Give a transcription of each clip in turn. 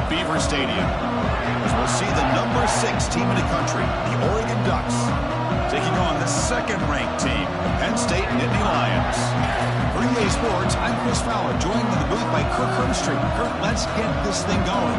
Beaver Stadium, as we'll see the number 6 team in the country, the Oregon Ducks, taking on the second-ranked team, the Penn State Nittany Lions. For EA Sports, I'm Chris Fowler, joined in the booth by Kirk Herbstreit. Kirk, let's get this thing going.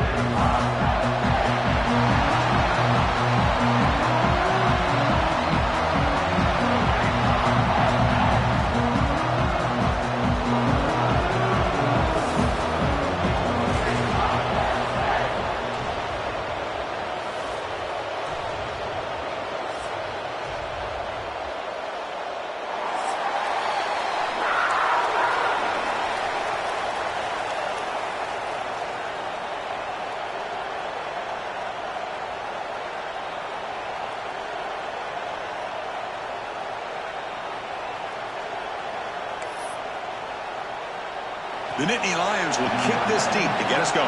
The Nittany Lions will kick this deep to get us going.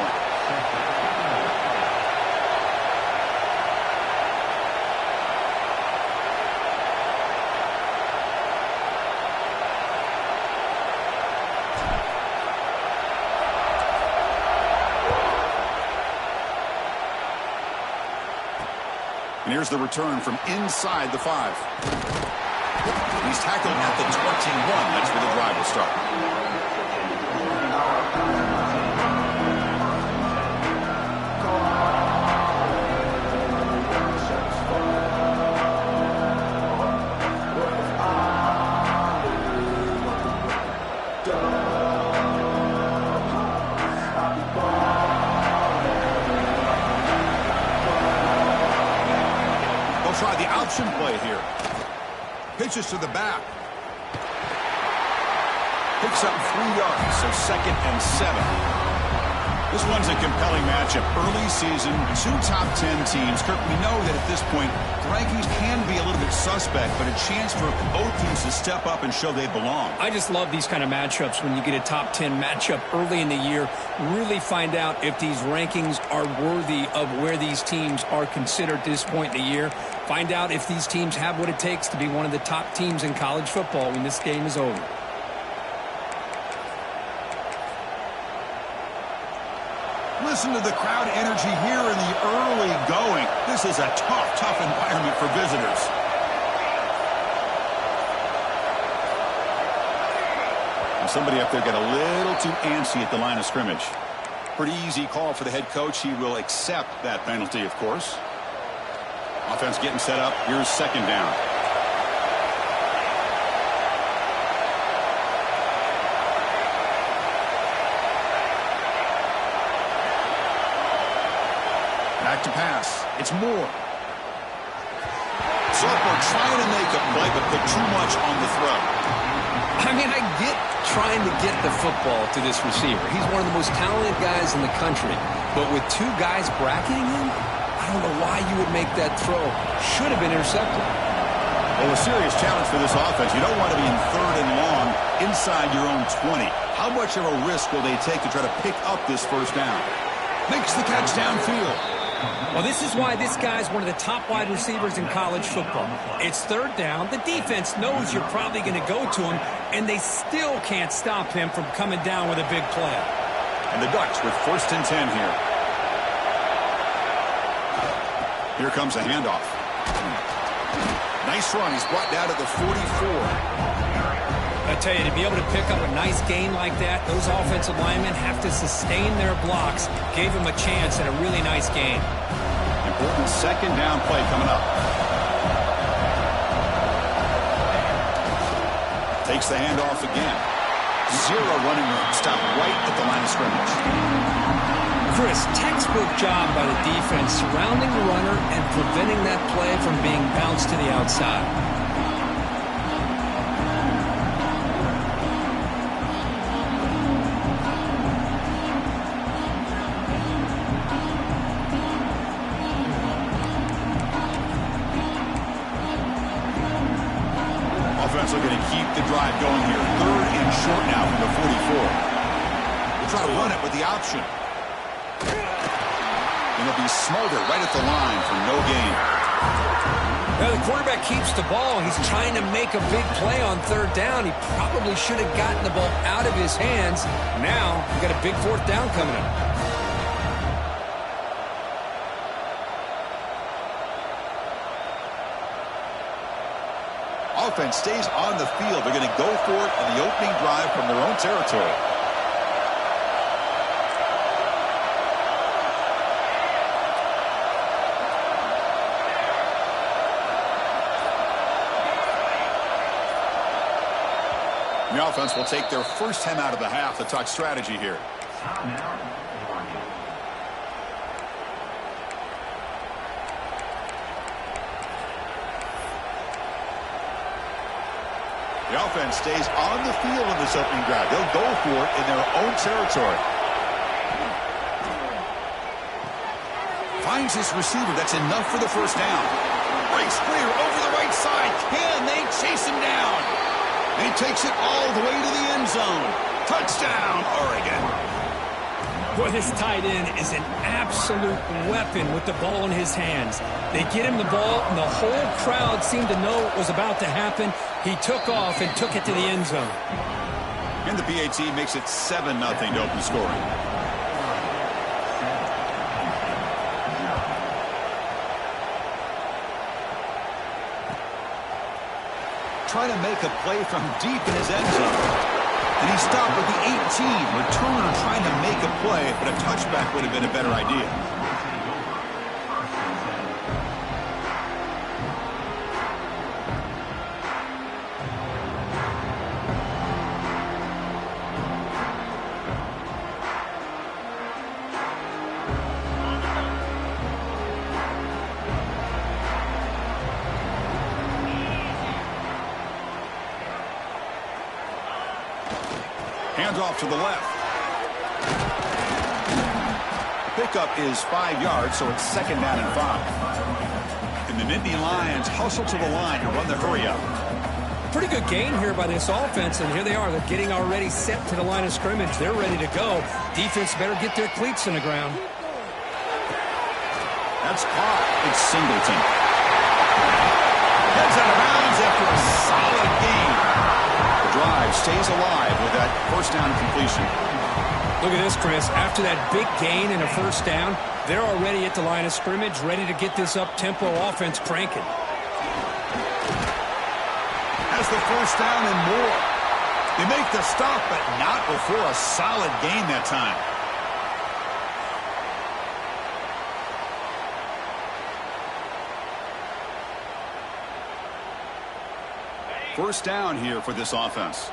And here's the return from inside the 5. He's tackled at the 21. That's where the drive will start. Try the option play here. Pitches to the back. Picks up 3 yards, so 2nd and 7. This one's a compelling matchup. Early season, 2 top 10 teams. Kirk, we know that at this point, the rankings can be a little bit suspect, but a chance for both teams to step up and show they belong. I just love these kind of matchups when you get a top 10 matchup early in the year. Really find out if these rankings are worthy of where these teams are considered at this point in the year. Find out if these teams have what it takes to be one of the top teams in college football when this game is over. Listen to the crowd energy here in the early going. This is a tough environment for visitors. And somebody up there got a little too antsy at the line of scrimmage. Pretty easy call for the head coach. He will accept that penalty, of course. Offense getting set up. Here's 2nd down. Back to pass. It's Moore. Sophomore trying to make a play, but put too much on the throw. I mean, I get trying to get the football to this receiver. He's one of the most talented guys in the country. But with 2 guys bracketing him, I don't know why you would make that throw. Should have been intercepted. Well, a serious challenge for this offense. You don't want to be in 3rd and long inside your own 20. How much of a risk will they take to try to pick up this 1st down? Makes the catch downfield. Well, this is why this guy's one of the top wide receivers in college football. It's 3rd down. The defense knows you're probably going to go to him, and they still can't stop him from coming down with a big play. And the Ducks with 1st and 10 here. Here comes a handoff. Nice run. He's brought down to the 44. I tell you, to be able to pick up a nice gain like that, those offensive linemen have to sustain their blocks. Gave him a chance at a really nice gain. Important 2nd down play coming up. Takes the handoff again. 0 running room. Stop right at the line of scrimmage. Chris, textbook job by the defense surrounding the runner and preventing that play from being bounced to the outside. Offense looking to keep the drive going here. 3rd and short now from the 44. We'll try to run it with the option. And it'll be Smolder right at the line for no gain. Now the quarterback keeps the ball. He's trying to make a big play on 3rd down. He probably should have gotten the ball out of his hands. Now, we've got a big 4th down coming up. Offense stays on the field. They're going to go for it on the opening drive from their own territory. The offense will take their first time out of the half to talk strategy here. The offense stays on the field in this opening drive. They'll go for it in their own territory. Finds his receiver. That's enough for the first down. Breaks clear over the right side. Can they chase him down? And he takes it all the way to the end zone. Touchdown, Oregon. Boy, this tight end is an absolute weapon with the ball in his hands. They get him the ball, and the whole crowd seemed to know what was about to happen. He took off and took it to the end zone. And the PAT makes it 7-0 to open scoring. Trying to make a play from deep in his end zone. And he stopped at the 18. Returner trying to make a play, but a touchback would have been a better idea. Hands off to the left. Pickup is 5 yards, so it's 2nd down and 5. And the Nittany Lions hustle to the line to run the hurry up. Pretty good gain here by this offense, and here they are. They're getting already set to the line of scrimmage. They're ready to go. Defense better get their cleats in the ground. That's caught. It's Singleton. Heads out of bounds after a solid gain. The drive stays alive with that first down completion. Look at this, Chris. After that big gain and a first down, they're already at the line of scrimmage, ready to get this up-tempo offense cranking. Has the first down and more. They make the stop, but not before a solid gain that time. First down here for this offense.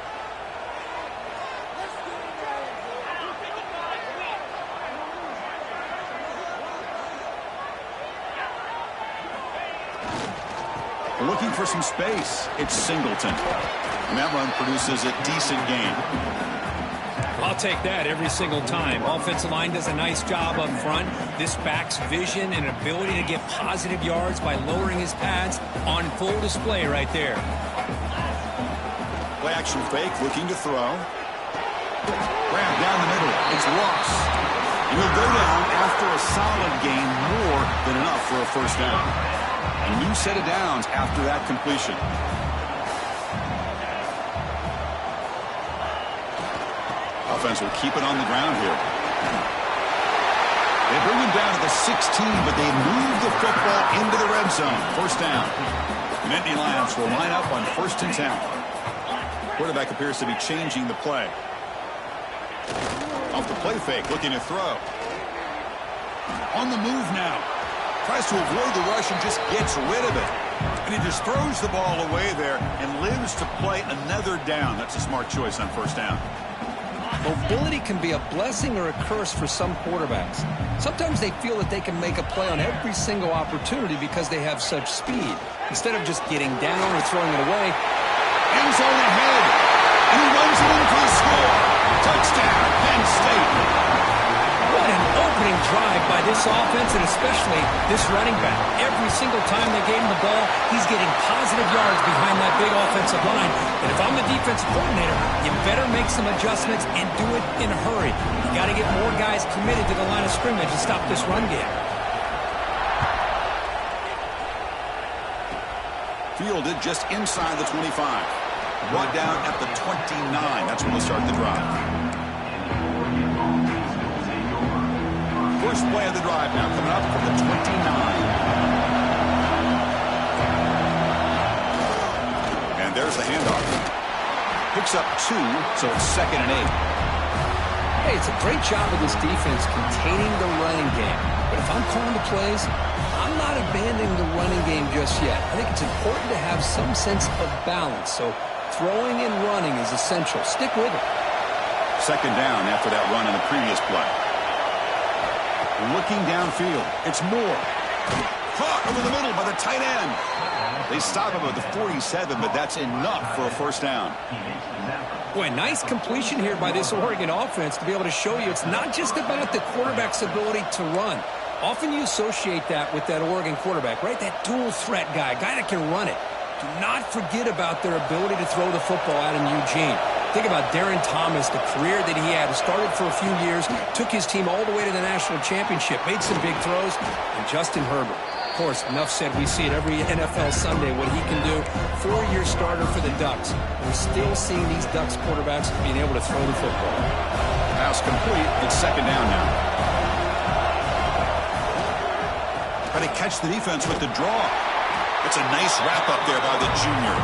Looking for some space. It's Singleton. And that run produces a decent gain. I'll take that every single time. Offensive line does a nice job up front. This back's vision and ability to get positive yards by lowering his pads on full display right there. Play action fake, looking to throw. Grab down the middle. It's Ross. He will go down after a solid gain, more than enough for a first down. A new set of downs after that completion. Offense will keep it on the ground here. They bring him down to the 16, but they move the football into the red zone. First down. The Nittany Lions will line up on 1st and 10. Quarterback appears to be changing the play. Off the play fake, looking to throw. On the move now. Tries to avoid the rush and just gets rid of it. And he just throws the ball away there and lives to play another down. That's a smart choice on first down. Mobility can be a blessing or a curse for some quarterbacks. Sometimes they feel that they can make a play on every single opportunity because they have such speed. Instead of just getting down or throwing it away. End zone ahead. And he runs it in for the score. Touchdown, Penn State. What an opening drive by this offense, and especially this running back. Every single time they gave him the ball, he's getting positive yards behind that big offensive line. And if I'm the defensive coordinator, you better make some adjustments and do it in a hurry. You got to get more guys committed to the line of scrimmage to stop this run game. Fielded just inside the 25. Brought down at the 29. That's when they'll start the drive. First play of the drive now coming up from the 29. And There's the handoff. Picks up 2, so it's 2nd and 8. Hey, it's a great job of this defense containing the running game. But if I'm calling the plays, I'm not abandoning the running game just yet. I think it's important to have some sense of balance. So throwing and running is essential. Stick with it. 2nd down after that run in the previous play. Looking downfield. It's Moore. Caught over the middle by the tight end. They stop him at the 47, but that's enough for a 1st down. Boy, nice completion here by this Oregon offense to be able to show you it's not just about the quarterback's ability to run. Often you associate that with that Oregon quarterback, right? That dual threat guy that can run it. Do not forget about their ability to throw the football out in Eugene. Think about Darren Thomas, the career that he had. Started for a few years, took his team all the way to the national championship, made some big throws, and Justin Herbert. Of course, enough said, we see it every NFL Sunday what he can do. 4-year starter for the Ducks. We're still seeing these Ducks quarterbacks being able to throw the football. Pass complete. It's 2nd down now. Trying to catch the defense with the draw. It's a nice wrap-up there by the junior.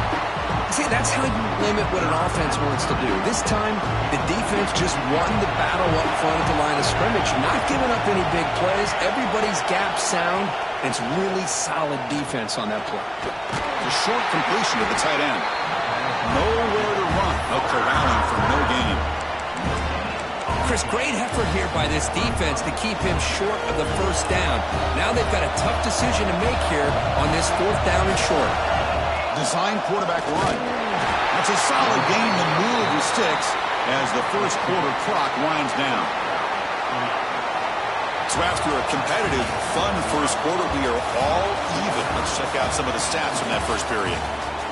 See, that's how you limit what an offense wants to do. This time, the defense just won the battle up front at the line of scrimmage. Not giving up any big plays. Everybody's gap sound. And it's really solid defense on that play. A short completion to the tight end. Nowhere to run. No corralling for no gain. Chris, great effort here by this defense to keep him short of the 1st down. Now they've got a tough decision to make here on this 4th down and short. Design quarterback run. That's a solid gain to move the sticks as the 1st quarter clock winds down. So after a competitive, fun 1st quarter, we are all even. Let's check out some of the stats from that 1st period.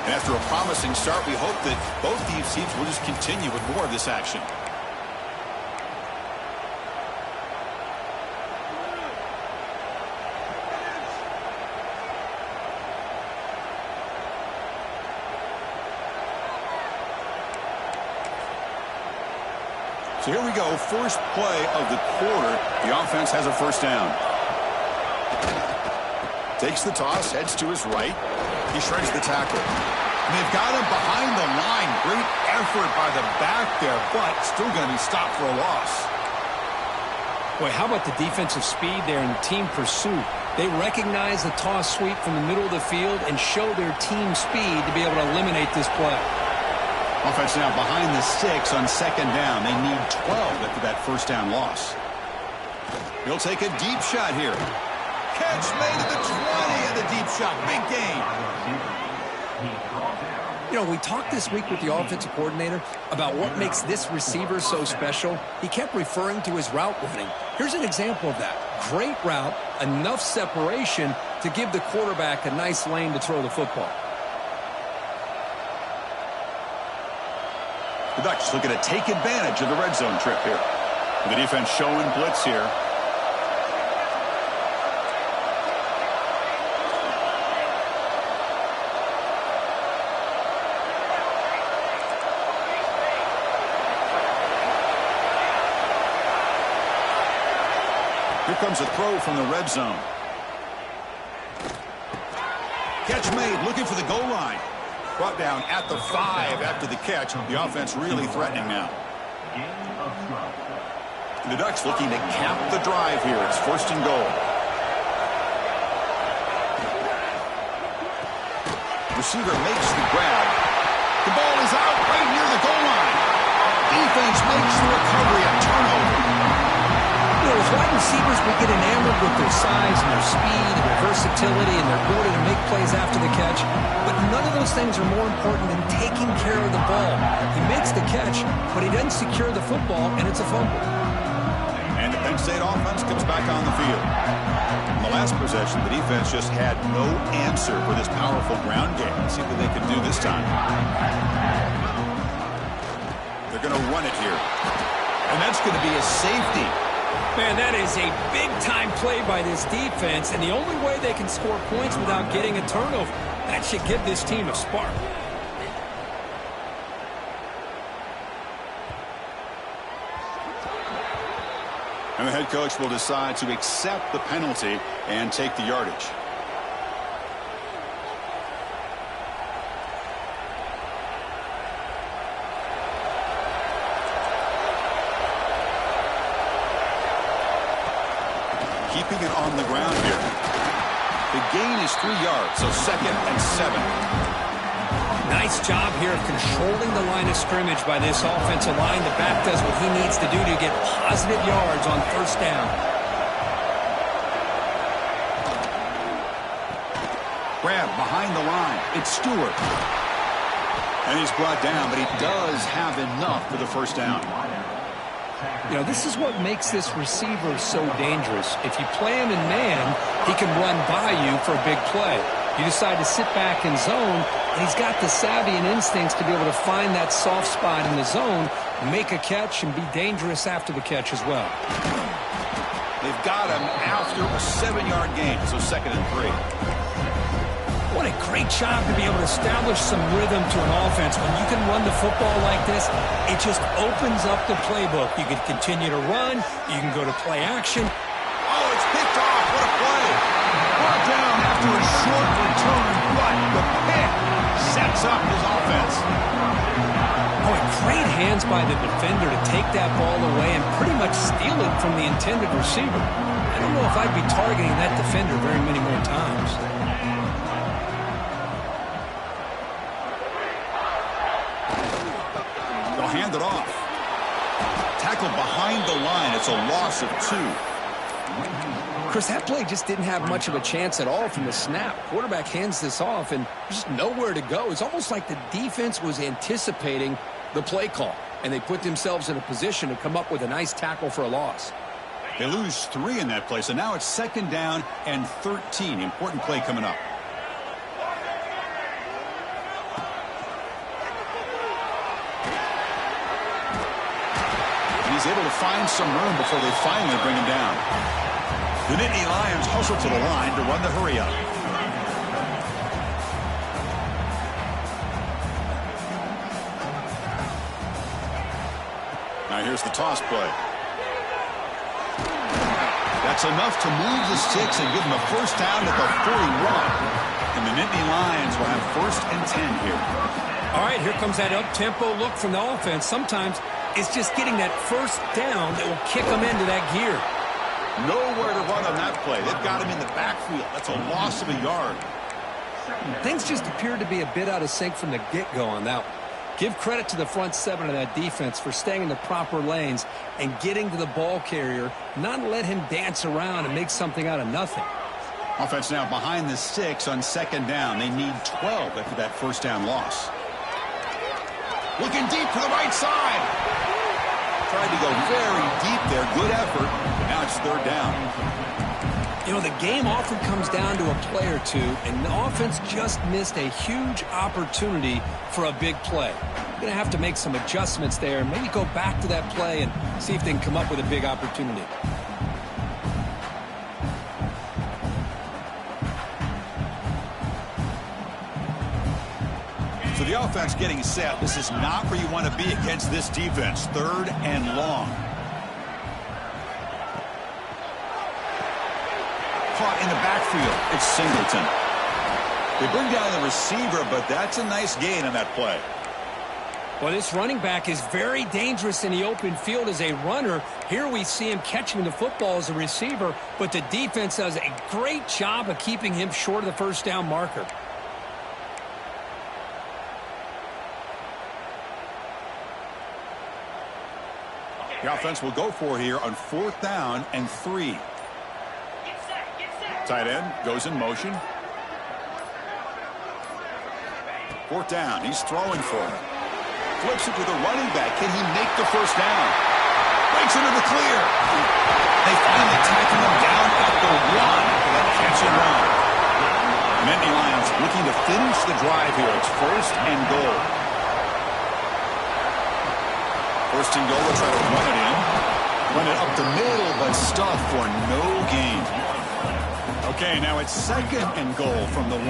And after a promising start, we hope that both these teams will just continue with more of this action. So here we go, 1st play of the quarter. The offense has a 1st down. Takes the toss, heads to his right. He shreds the tackle. And they've got him behind the line. Great effort by the back there, but still going to be stopped for a loss. Boy, how about the defensive speed there and team pursuit? They recognize the toss sweep from the middle of the field and show their team speed to be able to eliminate this play. Offense now behind the 6 on 2nd down. They need 12 after that 1st down loss. He'll take a deep shot here. Catch made at the 20 and a deep shot. Big gain. You know, we talked this week with the offensive coordinator about what makes this receiver so special. He kept referring to his route running. Here's an example of that. Great route, enough separation to give the quarterback a nice lane to throw the football. The Ducks looking to take advantage of the red zone trip here. The defense showing blitz here. Here comes a throw from the red zone. Catch made, looking for the goal line. Brought down at the 5 after the catch. The offense really threatening now. The Ducks looking to cap the drive here. It's 1st and goal. Receiver makes the grab. The ball is out right near the goal line. Defense makes the recovery, a turnover. You know, as wide receivers, we get enamored with their size and their speed and their versatility and their ability to make plays after the catch. But none of those things are more important than taking care of the ball. He makes the catch, but he doesn't secure the football, and it's a fumble. And the Penn State offense comes back on the field. In the last possession, the defense just had no answer for this powerful ground game. Let's see what they can do this time. They're going to run it here. And that's going to be a safety. Man, that is a big-time play by this defense, and the only way they can score points without getting a turnover. That should give this team a spark. And the head coach will decide to accept the penalty and take the yardage. keeping it on the ground here. The gain is 3 yards, so 2nd and 7. Nice job here of controlling the line of scrimmage by this offensive line. The back does what he needs to do to get positive yards on 1st down. Grab behind the line. It's Stewart. And he's brought down, but he does have enough for the 1st down. You know, this is what makes this receiver so dangerous. If you play him in man, he can run by you for a big play. You decide to sit back in zone, and he's got the savvy and instincts to be able to find that soft spot in the zone, make a catch, and be dangerous after the catch as well. They've got him after a 7-yard gain, so 2nd and 3. What a great job to be able to establish some rhythm to an offense. When you can run the football like this, it just opens up the playbook. You can continue to run. You can go to play action. Oh, it's picked off. What a play. Brought down after a short return, but the pick sets up his offense. Oh, great hands by the defender to take that ball away and pretty much steal it from the intended receiver. I don't know if I'd be targeting that defender very many more times. Hand it off. Tackled behind the line. It's a loss of 2. Chris, that play just didn't have much of a chance at all from the snap. Quarterback hands this off and just nowhere to go. It's almost like the defense was anticipating the play call, and they put themselves in a position to come up with a nice tackle for a loss. They lose 3 in that play, so now it's 2nd down and 13. Important play coming up. He's able to find some room before they finally bring him down. The Nittany Lions hustle to the line to run the hurry up. Now here's the toss play. That's enough to move the sticks and give them a 1st down at the 41. And the Nittany Lions will have 1st and 10 here. All right, here comes that up-tempo look from the offense. Sometimes it's just getting that 1st down that will kick them into that gear. Nowhere to run on that play. They've got him in the backfield. That's a loss of a yard. Things just appeared to be a bit out of sync from the get-go on that one. Give credit to the front 7 of that defense for staying in the proper lanes and getting to the ball carrier, not let him dance around and make something out of nothing. Offense now behind the sticks on 2nd down. They need 12 after that 1st down loss. Looking deep to the right side. Tried to go very deep there. Good effort. But now it's 3rd down. You know, the game often comes down to a play or two, and the offense just missed a huge opportunity for a big play. You're going to have to make some adjustments there and maybe go back to that play and see if they can come up with a big opportunity. So the offense getting set. This is not where you want to be against this defense. 3rd and long. Caught in the backfield. It's Singleton. They bring down the receiver, but that's a nice gain on that play. Well, this running back is very dangerous in the open field as a runner. Here we see him catching the football as a receiver, but the defense does a great job of keeping him short of the 1st down marker. The offense will go for here on 4th down and 3. Tight end goes in motion. 4th down. He's throwing for it. Flips it to the running back. Can he make the 1st down? Breaks into the clear. They finally tackle him down at the 1 for that catch and run. Nittany Lions looking to finish the drive here. It's 1st and goal. 1st and goal. We'll try to run it in. Run it up the middle, but stuff for no gain. Okay, now it's 2nd and goal from the 1.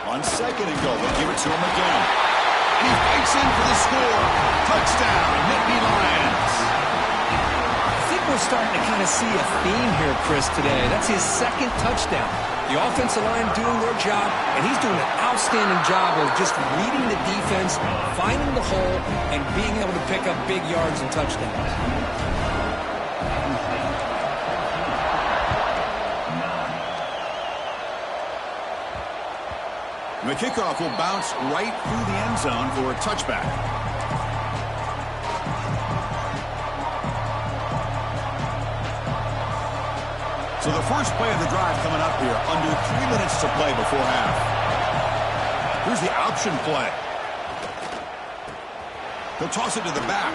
On 2nd and goal, they'll give it to him again. And he fights in for the score. Touchdown, Nittany Lions. I think we're starting to kind of see a theme here, Chris, today. That's his 2nd touchdown. The offensive line doing their job, and he's doing an outstanding job of just leading the defense, finding the hole, and being able to pick up big yards and touchdowns. The kickoff will bounce right through the end zone for a touchback. So the first play of the drive coming up here, under 3 minutes to play before half. Here's the option play. He'll toss it to the back.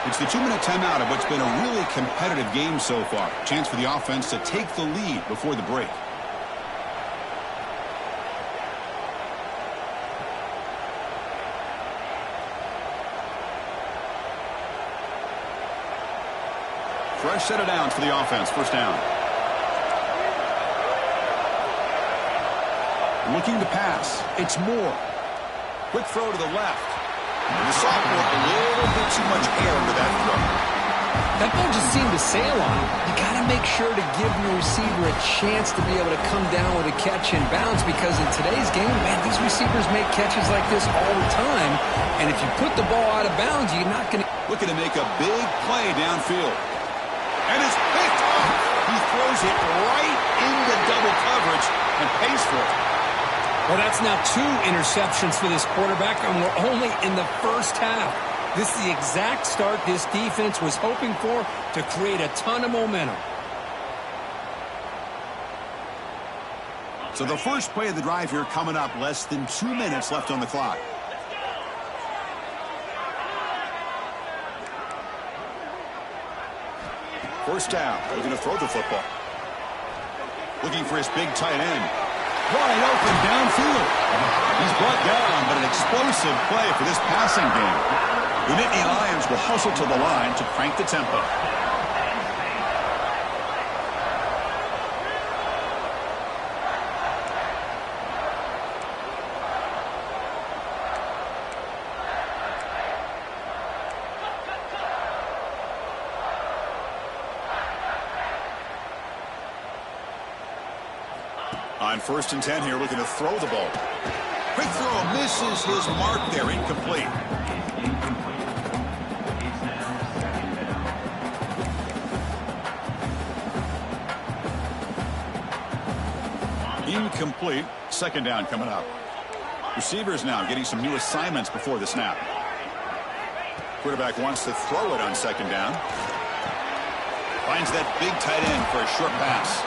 It's the 2-minute timeout of what's been a really competitive game so far. Chance for the offense to take the lead before the break. Fresh set of downs for the offense. First down. Looking to pass. It's Moore. Quick throw to the left. And the sophomore, a little bit too much air into that throw. That ball just seemed to sail on him. You got to make sure to give your receiver a chance to be able to come down with a catch and bounce, because in today's game, man, these receivers make catches like this all the time. And if you put the ball out of bounds, you're not going to... Looking to make a big play downfield. And it's picked off. He throws it right into double coverage and pays for it. Well, that's now 2 interceptions for this quarterback, and we're only in the first half. This is the exact start this defense was hoping for to create a ton of momentum. So the first play of the drive here coming up, less than 2 minutes left on the clock. First down, looking to throw the football. Looking for his big tight end. Wide open downfield. He's brought down, but an explosive play for this passing game. The Nittany Lions will hustle to the line to crank the tempo. On 1st and 10 here, looking to throw the ball. Quick throw, misses his mark there, incomplete. Incomplete. Second down coming up. Receivers now getting some new assignments before the snap. Quarterback wants to throw it on second down. Finds that big tight end for a short pass.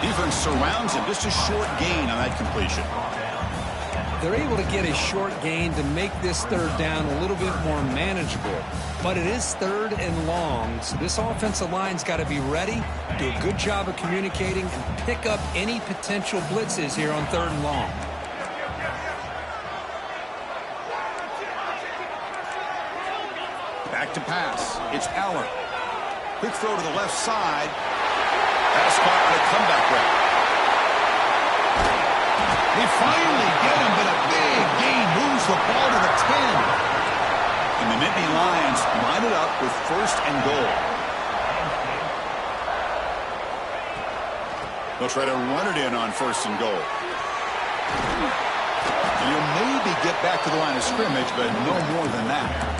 Defense surrounds him. Just a short gain on that completion. They're able to get a short gain to make this third down a little bit more manageable. But it is 3rd and long, so this offensive line's got to be ready, do a good job of communicating, and pick up any potential blitzes here on 3rd and long. Back to pass. It's Aller. Quick throw to the left side. Pass caught on a comeback route. They finally get him, but a big gain moves the ball to the 10. And the Nittany Lions line it up with 1st and goal. They'll try to run it in on 1st and goal. And you'll maybe get back to the line of scrimmage, but no more than that.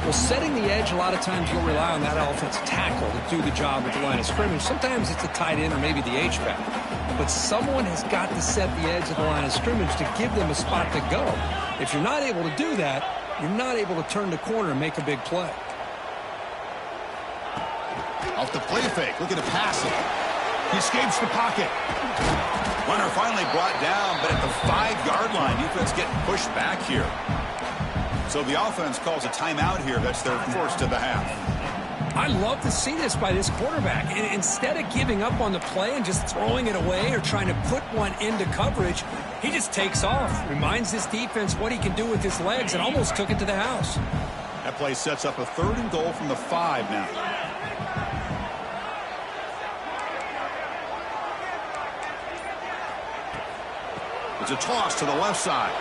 Well, setting the edge, a lot of times you'll rely on that offensive tackle to do the job at the line of scrimmage. Sometimes it's a tight end or maybe the H-back. But someone has got to set the edge of the line of scrimmage to give them a spot to go. If you're not able to do that, you're not able to turn the corner and make a big play. Off the play fake, looking to pass it. He escapes the pocket. Runner finally brought down, but at the 5-yard line, defense getting pushed back here. So the offense calls a timeout here. That's their first of the half. I love to see this by this quarterback. And instead of giving up on the play and just throwing it away or trying to put one into coverage, he just takes off, reminds this defense what he can do with his legs, and almost took it to the house. That play sets up a 3rd and goal from the 5 now. It's a toss to the left side.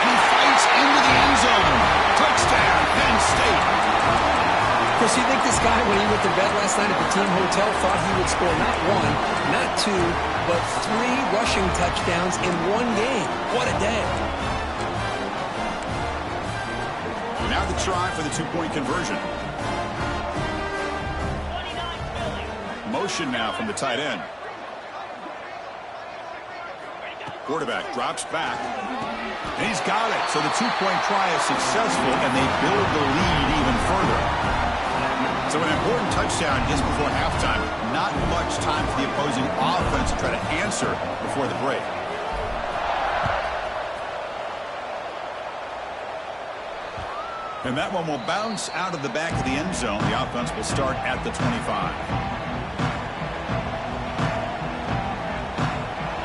And he fights into the end zone. Touchdown, Penn State. Chris, you think this guy, when he went to bed last night at the team hotel, thought he would score not one, not two, but 3 rushing touchdowns in one game? What a day. And now the try for the 2-point conversion. Motion now from the tight end. Quarterback drops back. And he's got it. So the 2-point try is successful, and they build the lead even further. So an important touchdown just before halftime. Not much time for the opposing offense to try to answer before the break. And that one will bounce out of the back of the end zone. The offense will start at the 25.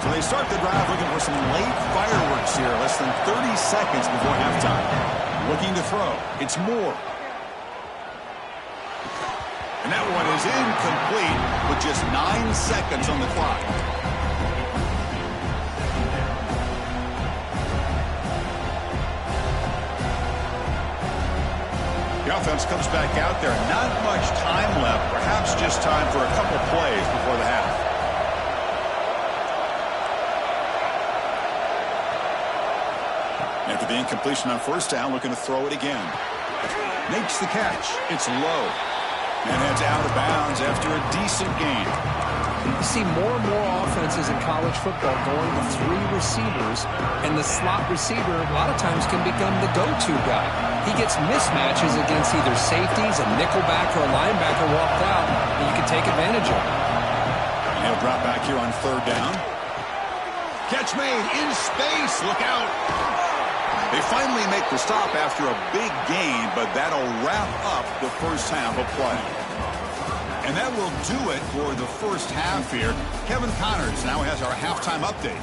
So they start the drive looking for some late fireworks here. Less than 30 seconds before halftime. Looking to throw. It's Moore. And that one is incomplete with just 9 seconds on the clock. The offense comes back out there. Not much time left. Perhaps just time for a couple plays before the half. After the incompletion on first down, looking to throw it again. Makes the catch. It's low. And heads out of bounds after a decent gain. You see more and more offenses in college football going to 3 receivers, and the slot receiver a lot of times can become the go-to guy. He gets mismatches against either safeties, a nickelback, or a linebacker walked out, and you can take advantage of it. And he'll drop back here on 3rd down. Catch made in space. Look out. They finally make the stop after a big gain, but that'll wrap up the first half of play. And that will do it for the first half here. Kevin Connors now has our halftime update.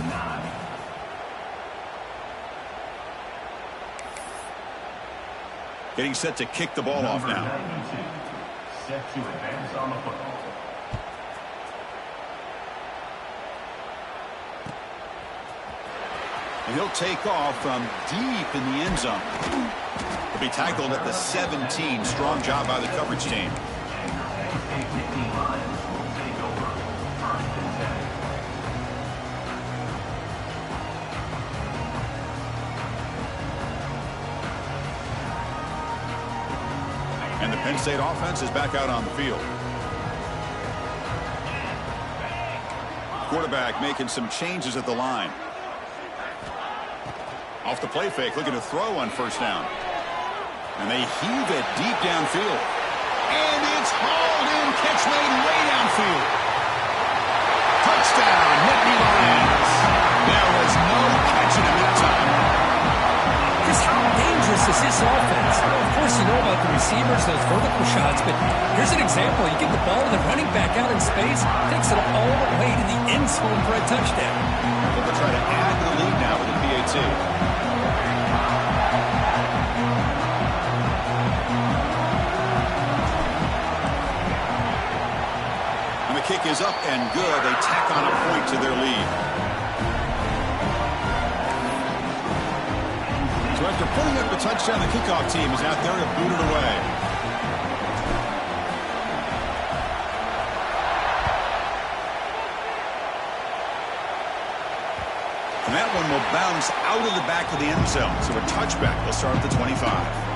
Getting set to kick the ball off now. Set to advance on the football. And he'll take off from deep in the end zone. He'll be tackled at the 17. Strong job by the coverage team. And the Penn State offense is back out on the field. Quarterback making some changes at the line. Off the play fake, looking to throw on first down. And they heave it deep downfield. And it's hauled in, catch made way downfield. Touchdown, Nittany Lions. There was no catching him that time. Just how dangerous is this offense? Of course, you know about the receivers, those vertical shots, but here's an example. You get the ball to the running back out in space, takes it all the way to the end zone for a touchdown. They'll try to add to the lead now with the PAT. Kick is up and good. They tack on a point to their lead. So after pulling up the touchdown, the kickoff team is out there to boot it away. And that one will bounce out of the back of the end zone. So a touchback will start at the 25.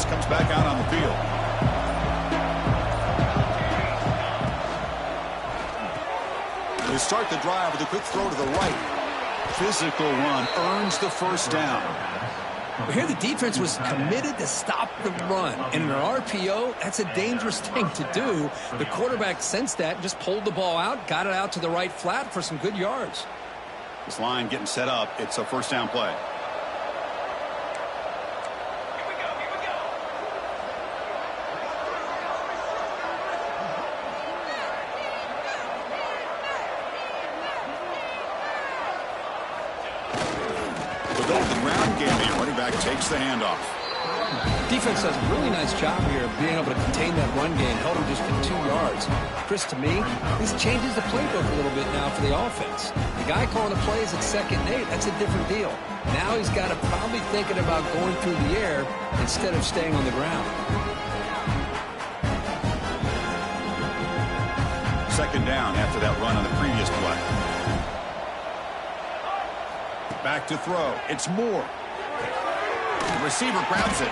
Comes back out on the field. They start the drive with a quick throw to the right. Physical run earns the first down. Here the defense was committed to stop the run. And in an RPO, that's a dangerous thing to do. The quarterback sensed that and just pulled the ball out, got it out to the right flat for some good yards. This line getting set up. It's a first down play. ground game. The running back takes the handoff. Defense does a really nice job here of being able to contain that run game, held him just for 2 yards. Chris, to me, this changes the playbook a little bit now for the offense. The guy calling the plays at 2nd and 8, that's a different deal. Now he's got to probably thinking about going through the air instead of staying on the ground. 2nd down after that run on the previous play. Back to throw. It's Moore. The receiver grabs it.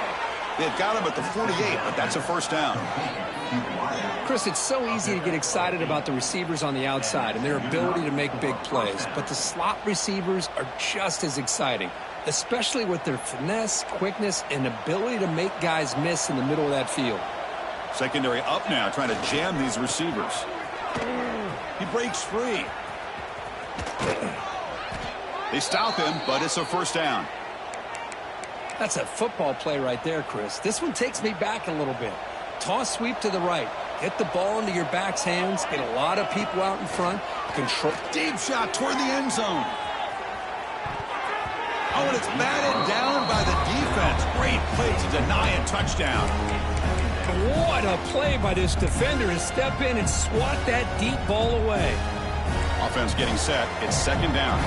They've got him at the 48, but that's a 1st down. Chris, it's so easy to get excited about the receivers on the outside and their ability to make big plays, but the slot receivers are just as exciting, especially with their finesse, quickness, and ability to make guys miss in the middle of that field. Secondary up now, trying to jam these receivers. He breaks free. They stop him, but it's a 1st down. That's a football play right there, Chris. This one takes me back a little bit. Toss sweep to the right. Get the ball into your back's hands. Get a lot of people out in front. Control. Deep shot toward the end zone. Oh, and it's batted down by the defense. Great play to deny a touchdown. What a play by this defender to step in and swat that deep ball away. Offense getting set. It's 2nd down.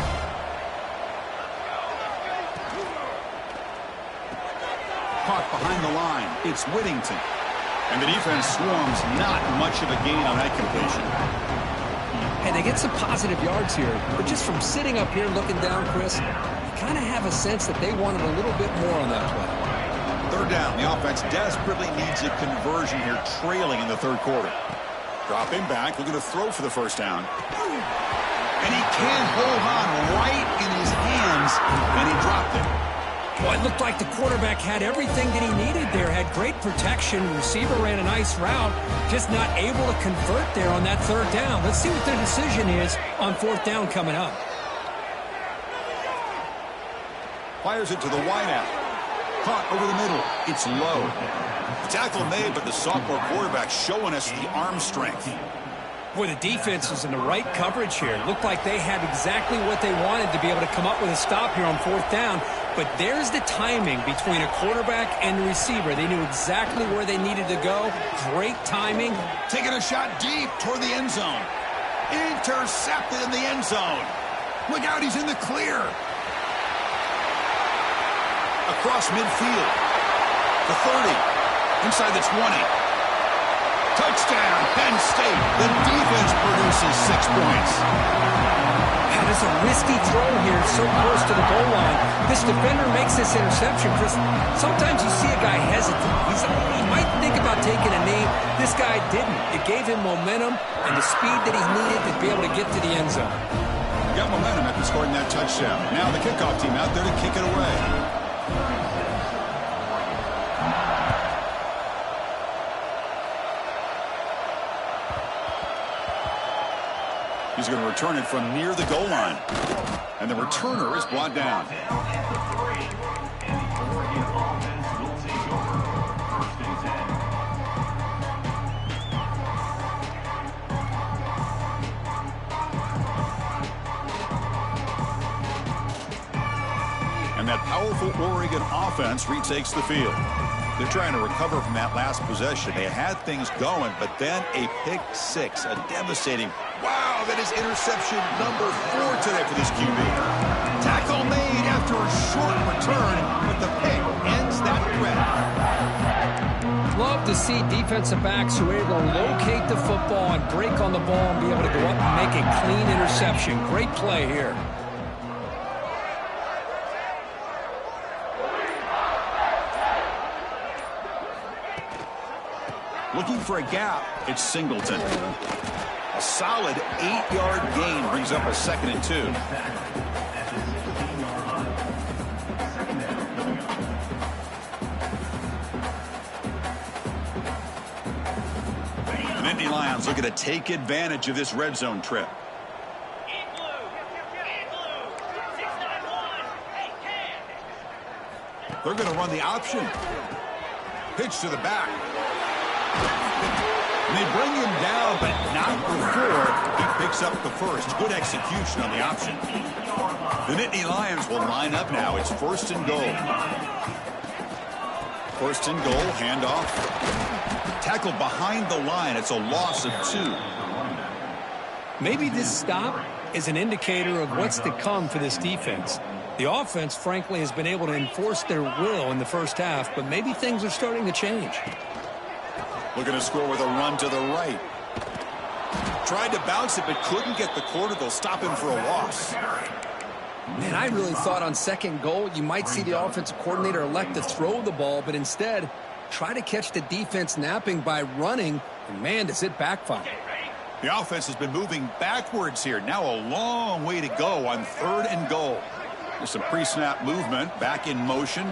Caught behind the line. It's Whittington. And the defense swarms. Not much of a gain on that completion. And they get some positive yards here. But just from sitting up here looking down, Chris, you kind of have a sense that they wanted a little bit more on that play. 3rd down. The offense desperately needs a conversion here, trailing in the 3rd quarter. Dropping back, looking to throw for the 1st down. And he can't hold on right in his hands, and he dropped it. Well, it looked like the quarterback had everything that he needed there. Had great protection. The receiver ran a nice route. Just not able to convert there on that 3rd down. Let's see what their decision is on 4th down coming up. Fires it to the wideout. Caught over the middle. It's low. Tackle made, but the sophomore quarterback showing us the arm strength. Boy, the defense was in the right coverage here. Looked like they had exactly what they wanted to be able to come up with a stop here on 4th down. But there's the timing between a quarterback and the receiver. They knew exactly where they needed to go. Great timing. Taking a shot deep toward the end zone. Intercepted in the end zone. Look out, he's in the clear. Across midfield. The 30. Inside the 20. Touchdown, Penn State. The defense produces 6 points. That is a risky throw here, so close to the goal line. This defender makes this interception, Chris. Sometimes you see a guy hesitate. He might think about taking a knee. This guy didn't. It gave him momentum and the speed that he needed to be able to get to the end zone. Got momentum after scoring that touchdown. Now the kickoff team out there to kick it away. He's going to return it from near the goal line. And the returner is brought down. And that powerful Oregon offense retakes the field. They're trying to recover from that last possession. They had things going, but then a pick 6, a devastating. Wow, that is interception number 4 today for this QB. Tackle made after a short return, but the pick ends that threat. Love to see defensive backs who are able to locate the football and break on the ball and be able to go up and make a clean interception. Great play here. Looking for a gap, it's Singleton. A solid 8-yard gain brings up a 2nd and 2. The Nittany Lions looking to take advantage of this red zone trip. They're going to run the option. Pitch to the back. And they bring him down, but not before he picks up the first. Good execution on the option. The Nittany Lions will line up now. It's 1st and goal. 1st and goal, handoff. Tackled behind the line. It's a loss of 2. Maybe this stop is an indicator of what's to come for this defense. The offense, frankly, has been able to enforce their will in the first half, but maybe things are starting to change. Looking to score with a run to the right. Tried to bounce it, but couldn't get the quarter. They'll stop him for a loss. Man, I really thought on 2nd goal you might see the offensive coordinator elect to throw the ball, but instead try to catch the defense napping by running, and man, does it backfire. The offense has been moving backwards here. Now a long way to go on 3rd and goal. There's some pre-snap movement, back in motion.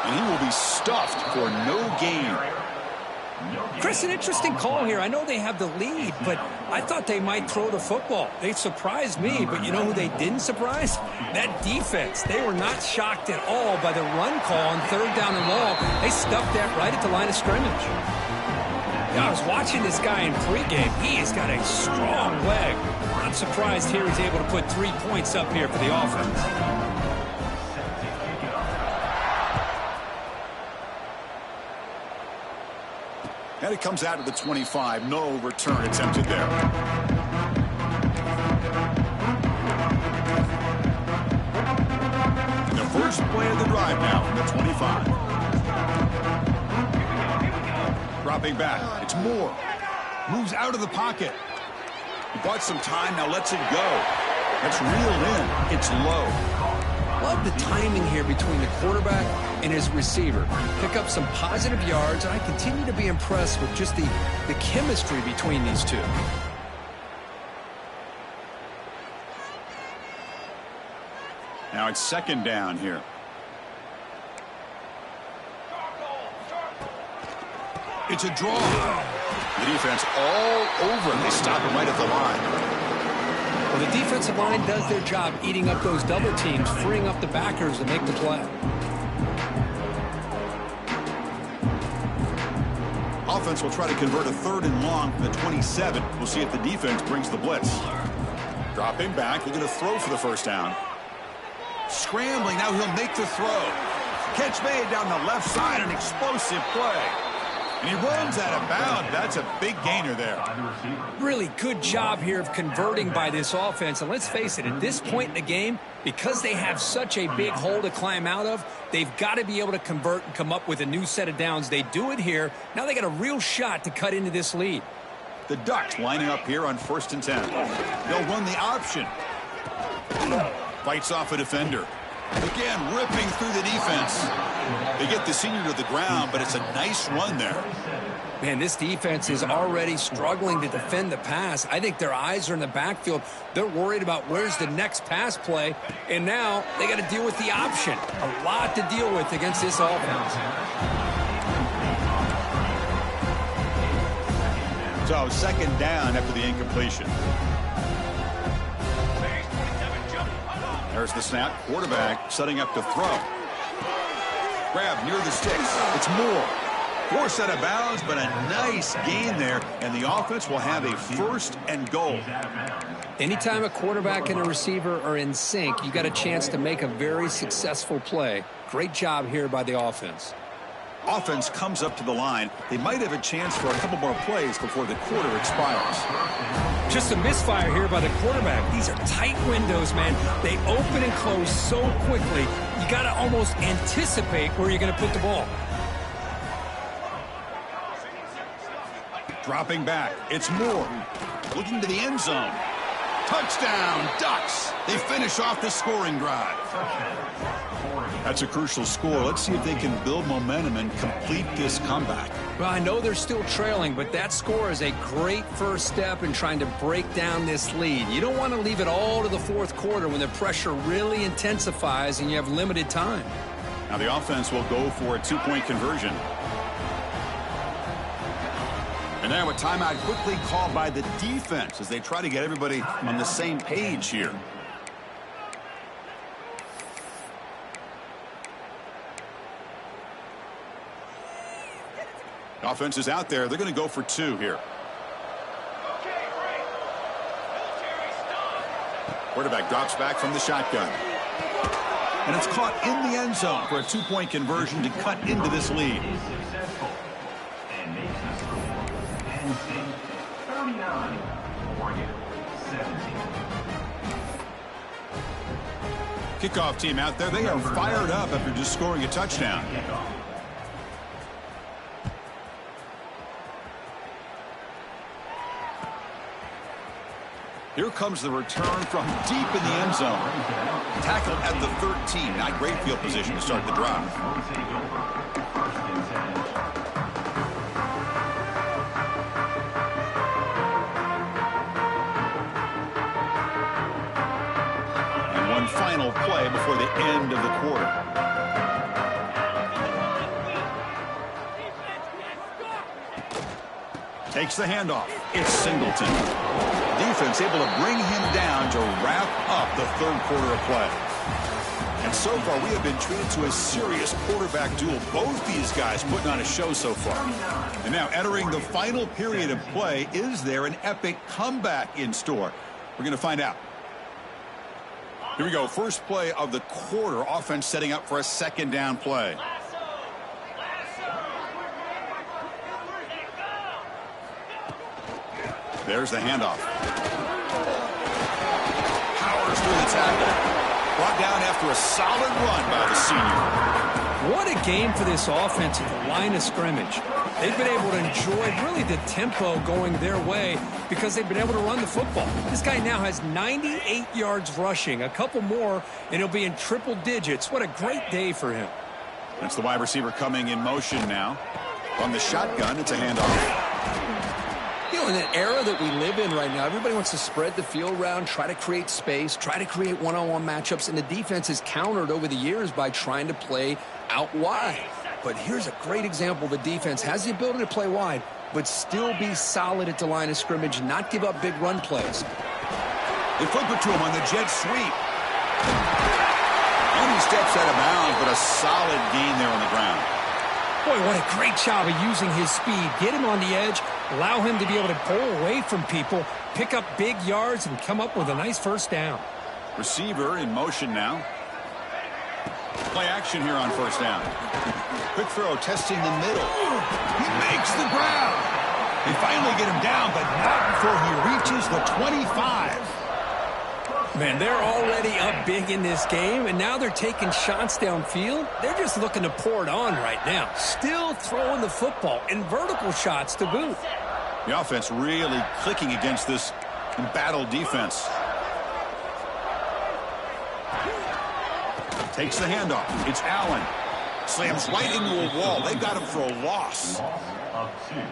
And he will be stuffed for no gain. Chris, an interesting call here. I know they have the lead, but I thought they might throw the football. They surprised me, but you know who they didn't surprise? That defense. They were not shocked at all by the run call on 3rd down and long. They stuffed that right at the line of scrimmage. I was watching this guy in pregame. He has got a strong leg. I'm surprised here he's able to put 3 points up here for the offense. And it comes out of the 25. No return attempted there. The first play of the drive now from the 25. Dropping back. It's Moore. Moves out of the pocket. He bought some time. Now lets it go. That's reeled in. It's low. Love the timing here between the quarterback and his receiver. Pick up some positive yards, and I continue to be impressed with just the chemistry between these two. Now it's 2nd down here. It's a draw. The defense all over him. They stop him right at the line. Well, the defensive line does their job eating up those double teams, freeing up the backers to make the play. Offense will try to convert a 3rd and long from the 27. We'll see if the defense brings the blitz. Dropping back, looking to throw for the 1st down. Scrambling, now he'll make the throw. Catch made down the left side, an explosive play. And he runs out of bounds. That's a big gainer there. Really good job here of converting by this offense. And let's face it, at this point in the game, because they have such a big hole to climb out of, they've got to be able to convert and come up with a new set of downs. They do it here. Now they got a real shot to cut into this lead. The Ducks lining up here on 1st and 10. They'll run the option. Fights off a defender. Again, ripping through the defense. They get the senior to the ground, but it's a nice run there. Man, this defense is already struggling to defend the pass. I think their eyes are in the backfield. They're worried about where's the next pass play, and now they got to deal with the option. A lot to deal with against this offense. So 2nd down after the incompletion. There's the snap. Quarterback setting up to throw. Grab near the sticks. It's Moore. Forced out of bounds, but a nice gain there, and the offense will have a 1st and goal. Anytime a quarterback and a receiver are in sync, you got a chance to make a very successful play. Great job here by the offense. Offense comes up to the line. They might have a chance for a couple more plays before the quarter expires. Just a misfire here by the quarterback. These are tight windows, man. They open and close so quickly. You got to almost anticipate where you're going to put the ball. Dropping back. It's Moore. Looking to the end zone. Touchdown, Ducks. They finish off the scoring drive. That's a crucial score. Let's see if they can build momentum and complete this comeback. Well, I know they're still trailing, but that score is a great first step in trying to break down this lead. You don't want to leave it all to the 4th quarter when the pressure really intensifies and you have limited time. Now the offense will go for a 2-point conversion. And now a timeout quickly called by the defense as they try to get everybody on the same page here. Offense is out there. They're going to go for 2 here. Quarterback drops back from the shotgun. And it's caught in the end zone for a 2-point conversion to cut into this lead. Is successful and makes the score. Penn State 39, Oregon 17. Kickoff team out there. They are fired up after just scoring a touchdown. Here comes the return from deep in the end zone. Tackled at the 13. Not great field position to start the drive. And one final play before the end of the quarter. Takes the handoff. It's Singleton. Defense able to bring him down to wrap up the third quarter of play. And so far, we have been treated to a serious quarterback duel. Both these guys putting on a show so far. And now entering the final period of play, is there an epic comeback in store? We're going to find out. Here we go. First play of the quarter. Offense setting up for a second down play. There's the handoff. Powers through the tackle. Brought down after a solid run by the senior. What a game for this offense at the line of scrimmage. They've been able to enjoy really the tempo going their way because they've been able to run the football. This guy now has 98 yards rushing, a couple more, and he'll be in triple digits. What a great day for him. That's the wide receiver coming in motion now. From the shotgun, it's a handoff. You know, in an era that we live in right now, everybody wants to spread the field around, try to create space, try to create one-on-one matchups, and the defense is countered over the years by trying to play out wide. But here's a great example. The defense has the ability to play wide, but still be solid at the line of scrimmage, not give up big run plays. They flip it to him on the jet sweep. And he steps out of bounds, but a solid gain there on the ground. Boy, what a great job of using his speed. Get him on the edge, allow him to be able to pull away from people, pick up big yards, and come up with a nice first down. Receiver in motion now. Play action here on first down. Quick throw, testing the middle. He makes the ground. They finally get him down, but not before he reaches the 25. Man, they're already up big in this game, and now they're taking shots downfield. They're just looking to pour it on right now. Still throwing the football, and vertical shots to boot. The offense really clicking against this embattled defense. Takes the handoff. It's Allen. Slams right into a wall. They've got him for a loss.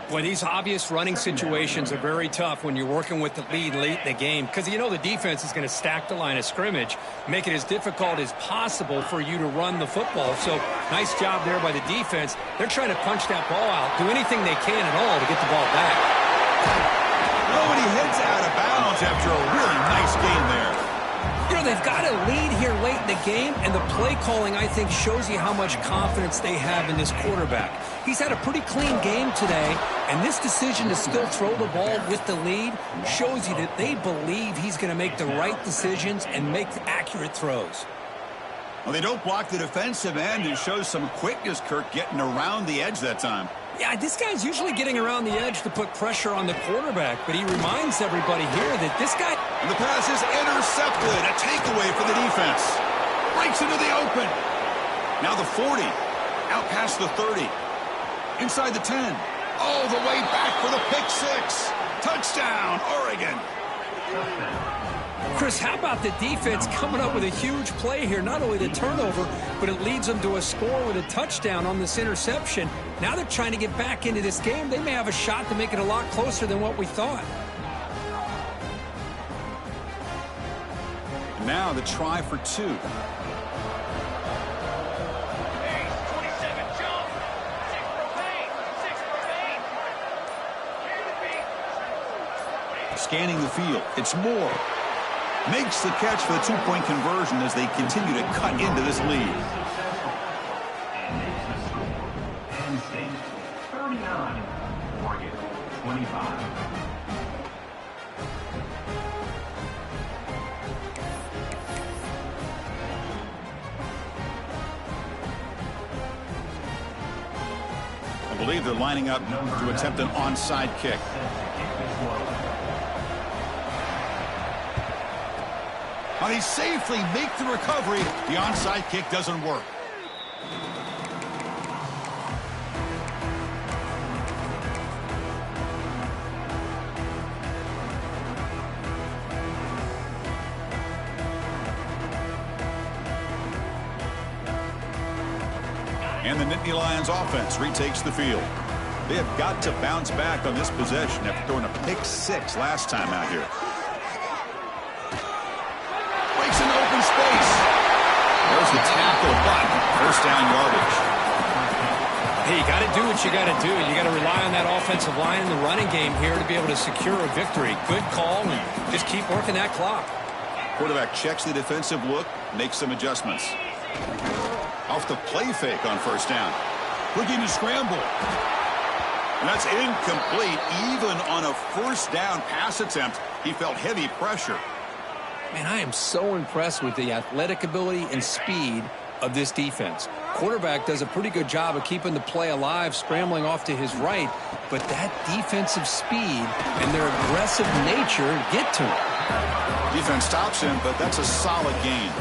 Boy, these obvious running situations are very tough when you're working with the lead late in the game because you know the defense is going to stack the line of scrimmage, make it as difficult as possible for you to run the football. So nice job there by the defense. They're trying to punch that ball out, do anything they can at all to get the ball back. Oh, and he heads out of bounds after a really nice gain there. You know, they've got a lead here late in the game, and the play calling, I think, shows you how much confidence they have in this quarterback. He's had a pretty clean game today, and this decision to still throw the ball with the lead shows you that they believe he's going to make the right decisions and make accurate throws. Well, they don't block the defensive end and shows some quickness, Kirk, getting around the edge that time. Yeah, this guy's usually getting around the edge to put pressure on the quarterback, but he reminds everybody here that this guy... And the pass is intercepted. A takeaway for the defense. Breaks into the open. Now the 40. Out past the 30. Inside the 10. All the way back for the pick six. Touchdown, Oregon. Chris, how about the defense coming up with a huge play here? Not only the turnover, but it leads them to a score with a touchdown on this interception. Now they're trying to get back into this game. They may have a shot to make it a lot closer than what we thought. Now the try for two. Scanning the field. It's Moore. Makes the catch for the two-point conversion as they continue to cut into this lead. 39. Oregon 25. I believe they're lining up to attempt an onside kick. Now they safely make the recovery. The onside kick doesn't work. And the Nittany Lions offense retakes the field. They have got to bounce back on this possession after throwing a pick 6 last time out here. Breaks into open space. There's the tackle, but first down yardage. Hey, you got to do what you got to do. You got to rely on that offensive line in the running game here to be able to secure a victory. Good call, and just keep working that clock. Quarterback checks the defensive look, makes some adjustments. Off the play fake on first down. Looking to scramble. And that's incomplete. Even on a first down pass attempt, he felt heavy pressure. Man, I am so impressed with the athletic ability and speed of this defense. Quarterback does a pretty good job of keeping the play alive, scrambling off to his right, but that defensive speed and their aggressive nature get to him. Defense stops him, but that's a solid gain.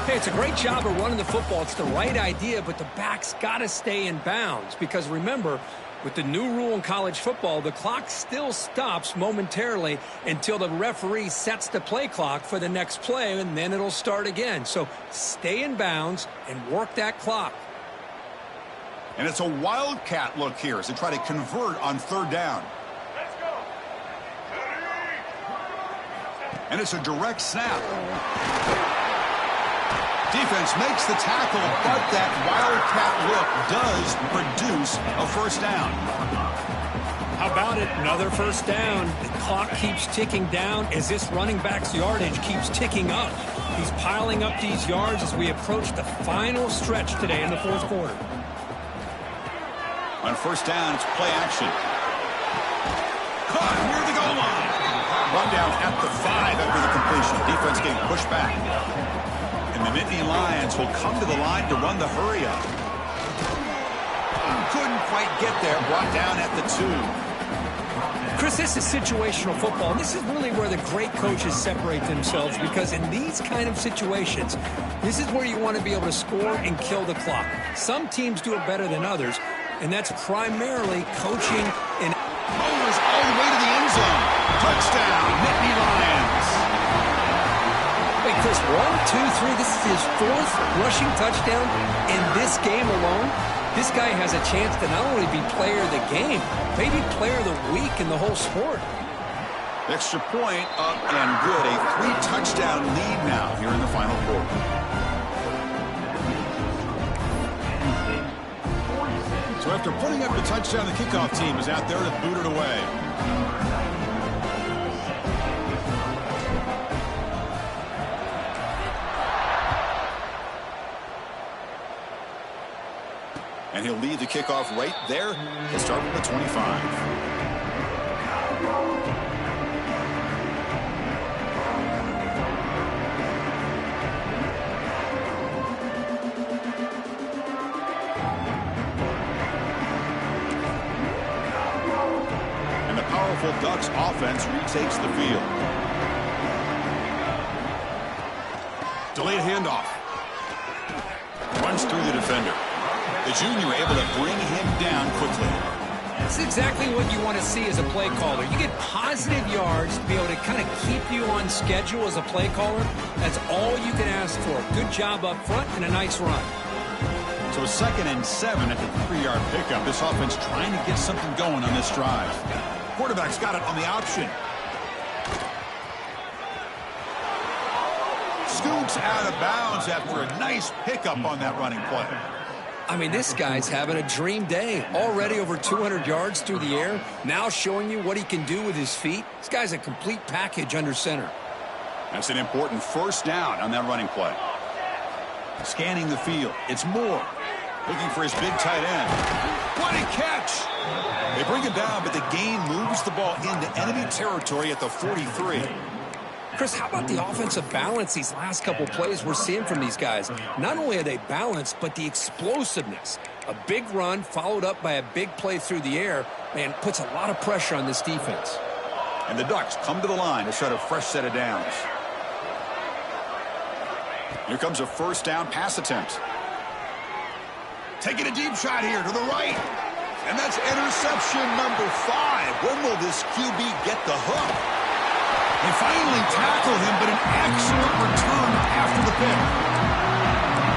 Hey, it's a great job of running the football. It's the right idea, but the back's got to stay in bounds because remember, with the new rule in college football, the clock still stops momentarily until the referee sets the play clock for the next play, and then it'll start again. So stay in bounds and work that clock. And it's a wildcat look here as they try to convert on third down. Let's go. And it's a direct snap. Defense makes the tackle, but that wildcat look does produce a first down. How about it? Another first down. The clock keeps ticking down as this running back's yardage keeps ticking up. He's piling up these yards as we approach the final stretch today in the fourth quarter. On first down, it's play action. Caught near the goal line. Run down at the 5 after the completion. Defense getting pushed back. And the Nittany Lions will come to the line to run the hurry up. Couldn't quite get there. Brought down at the 2. Chris, this is situational football. This is really where the great coaches separate themselves because in these kind of situations, this is where you want to be able to score and kill the clock. Some teams do it better than others, and that's primarily coaching and... Mowers all the way to the end zone. Touchdown, Nittany Lions. Wait, Chris, 1, 2, 3. This is his 4th rushing touchdown in this game alone. This guy has a chance to not only be player of the game, maybe player of the week in the whole sport. Extra point up and good. A 3-touchdown lead now here in the final quarter. So after putting up the touchdown, the kickoff team is out there to boot it away. And he'll lead the kickoff right there. He'll start from the 25. And the powerful Ducks offense retakes the field. Delayed handoff. Runs through the defender. The junior able to bring him down quickly. That's exactly what you want to see as a play caller. You get positive yards to be able to kind of keep you on schedule as a play caller. That's all you can ask for. Good job up front and a nice run. So 2nd and 7 at the 3-yard pickup. This offense trying to get something going on this drive. Quarterback's got it on the option. Scoots out of bounds after a nice pickup on that running play. I mean, this guy's having a dream day. Already over 200 yards through the air. Now showing you what he can do with his feet. This guy's a complete package under center. That's an important first down on that running play. Scanning the field. It's Moore. Looking for his big tight end. What a catch! They bring him down, but the gain moves the ball into enemy territory at the 43. Chris, how about the offensive balance these last couple plays we're seeing from these guys? Not only are they balanced, but the explosiveness. A big run followed up by a big play through the air, man, puts a lot of pressure on this defense. And the Ducks come to the line to start a fresh set of downs. Here comes a first down pass attempt. Taking a deep shot here to the right. And that's interception number 5. When will this QB get the hook? They finally tackle him, but an excellent return after the pick.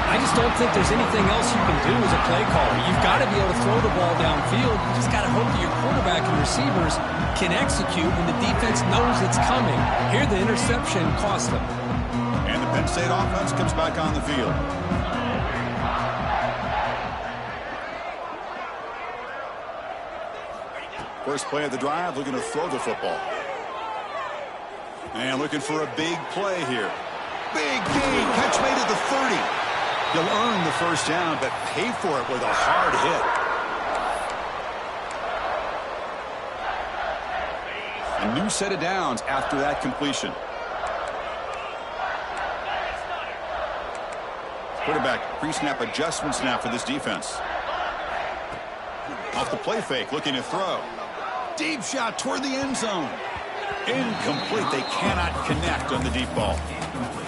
I just don't think there's anything else you can do as a play caller. You've got to be able to throw the ball downfield. You just got to hope that your quarterback and receivers can execute when the defense knows it's coming. Here, the interception cost them. And the Penn State offense comes back on the field. First play of the drive, looking to throw the football. And looking for a big play here. Big gain. Catch made at the 30. He'll earn the first down, but pay for it with a hard hit. A new set of downs after that completion. Quarterback pre-snap adjustment snap for this defense. Off the play fake, looking to throw. Deep shot toward the end zone. Incomplete. They cannot connect on the deep ball.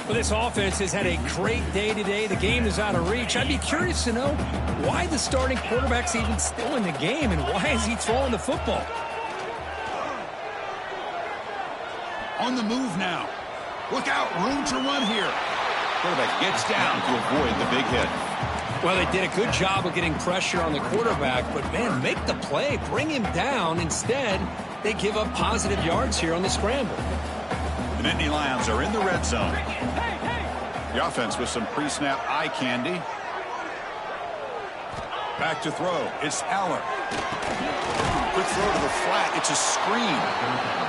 Well, this offense has had a great day today. The game is out of reach. I'd be curious to know why the starting quarterback's even still in the game and why is he throwing the football? On the move now. Look out. Room to run here. Quarterback gets down to avoid the big hit. Well, they did a good job of getting pressure on the quarterback, but, man, make the play. Bring him down. Instead, they give up positive yards here on the scramble. The Nittany Lions are in the red zone. The offense with some pre-snap eye candy. Back to throw. It's Aller. Quick throw to the flat. It's a screen.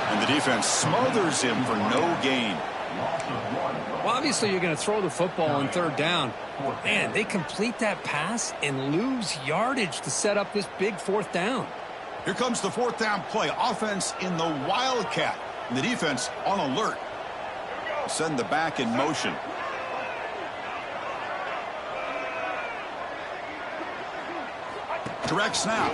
And the defense smothers him for no gain. Well, obviously, you're going to throw the football on third down. But, man, they complete that pass and lose yardage to set up this big fourth down. Here comes the fourth down play. Offense in the Wildcat. And the defense on alert. Send the back in motion. Direct snap.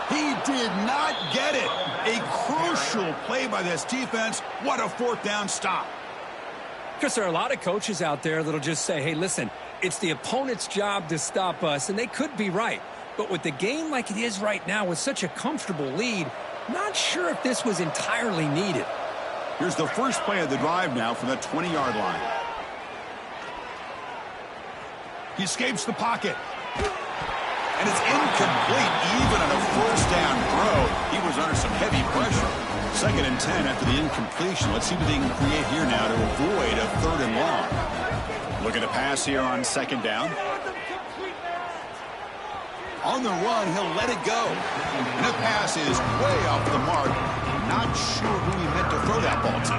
He did not get it. A crucial play by this defense. What a fourth down stop. Because there are a lot of coaches out there that'll just say, hey, listen, it's the opponent's job to stop us. And they could be right. But with the game like it is right now, with such a comfortable lead, not sure if this was entirely needed. Here's the first play of the drive now from the 20-yard line. He escapes the pocket. And it's incomplete. Even on a first down throw, he was under some heavy pressure. 2nd and 10 after the incompletion. Let's see what they can create here now to avoid a 3rd and long. Looking to pass here on 2nd down. On the run, he'll let it go. And the pass is way off the mark. Not sure who he meant to throw that ball to.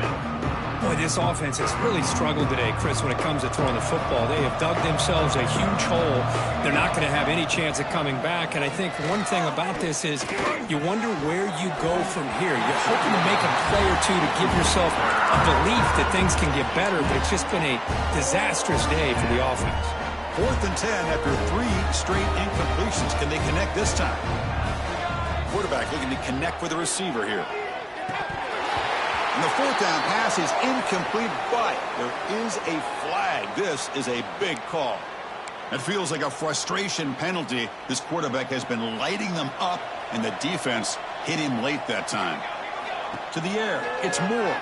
Boy, this offense has really struggled today, Chris, when it comes to throwing the football. They have dug themselves a huge hole. They're not going to have any chance of coming back. And I think one thing about this is you wonder where you go from here. You're hoping to make a play or two to give yourself a belief that things can get better, but it's just been a disastrous day for the offense. 4th and 10 after 3 straight incompletions. Can they connect this time? Quarterback looking to connect with the receiver here. And the fourth down pass is incomplete, but there is a flag. This is a big call. It feels like a frustration penalty. This quarterback has been lighting them up, and the defense hit him late that time. To the air, it's Moore.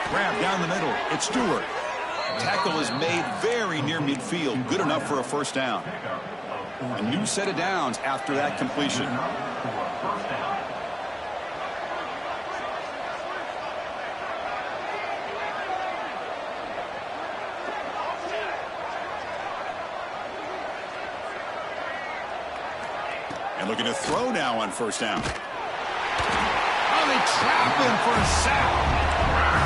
Grab down the middle, it's Stewart. Tackle is made very near midfield. Good enough for a first down. A new set of downs after that completion. And looking to throw now on first down. Oh, they trap him for a sack.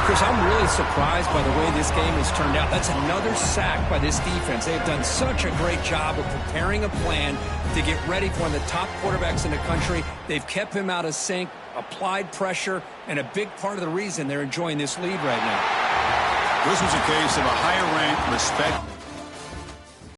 Chris, I'm really surprised by the way this game has turned out. That's another sack by this defense. They have done such a great job of preparing a plan to get ready for one of the top quarterbacks in the country. They've kept him out of sync, applied pressure, and a big part of the reason they're enjoying this lead right now. This was a case of a higher-ranked respect.